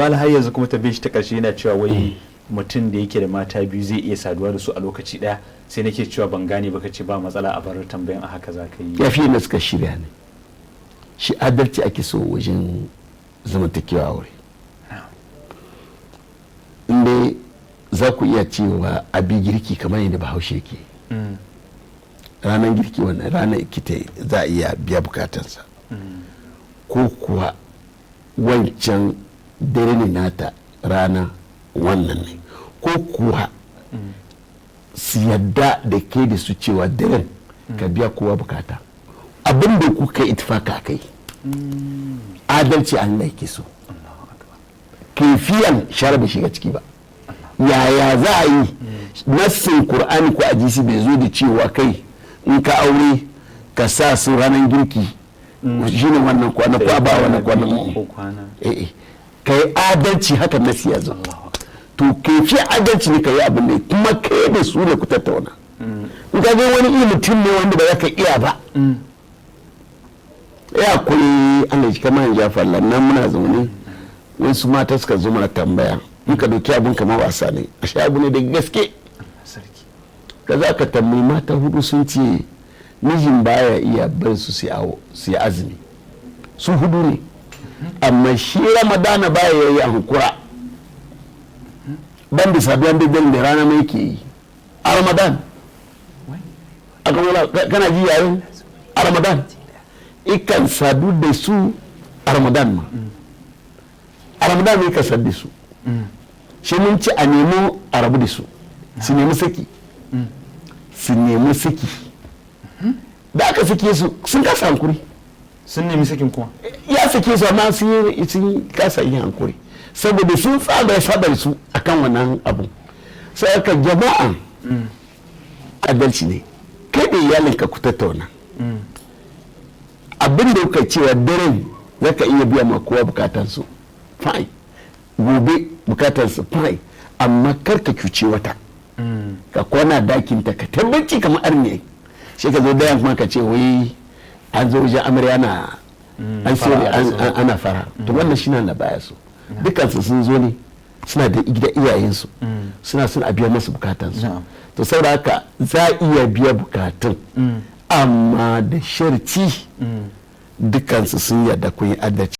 wala har yanzu kuma ta shi ta karshe yana cewa wai mutum da yake da mata biyu zai iya saduwa da su a lokaci daya, sai nake cewa ban gane ba, kace ba matsala a bar tambayan a haka za ka yi. yafi na suka shirya ne, shi adalci ake so wajen zamantakewa aure. inda za ku iya cewa abi girki kamar yadda bahaushe ke ranar girki wannan ranar kita za a iya biya bukatansa, ko kuwa wancan dare ne nata rana wannan ne, ko kuwa su yadda da ke da su cewa daren ka biya kowa bukata, abin da kuka itifaka kai adalci an laike so, kefiyan shara bai shiga ciki ba. yaya za a yi nassin Kur'ani ko hadisi bai zo da cewa kai in ka aure ka sa su ranar girki shine wannan kwana ko ba wannan kwana ka yi adalci haka nasi ya zo. to kefi adalci ne ka yi abin ne kuma kai da su ne ku tattauna. in ka ga wani mutum ne wanda ba za ka iya ba ya kuri Allah shi kamar Jafar lannan muna zaune wasu mata suka zo mana tambaya, in ka doki abin kamar wasa ne a sha abu ne da gaske. ka za ka tambayi mata hudu sun ce mijin baya iya bar su su yi azumi, su hudu ne, amma shi Ramadana baya yayi a hankura ban da sabiyan da rana mai ke yi a Ramadan. kana ji yayin a Ramadan ikan sadu da su a Ramadan ma a Ramadan ne ka sadu da su shi mun ci a nemo a rabu da su su nemi saki su nemi saki da aka sake su sun kasa hankuri, sun nemi sakin kuma ya sake su amma sun kasa yin hankuri saboda sun tsada sadar su akan wannan abu. sai aka jama'a adalci ne, kai da iyalinka ku tattauna abin da kuka cewa daren zaka iya biya ma kowa bukatansu fine, gobe bukatansu fine, amma kar ka cuce wata ka kwana dakinta ka tabbaci kamar arne shi ka zo dayan kuma ka ce wai an zo wajen amarya ana fara to wannan shi na baya su dukansu sun zo ne suna da iyayensu suna a biya masu bukatansu to saboda haka za iya biya bukatun amma da sharci dukansu sun yarda kun yi adalci.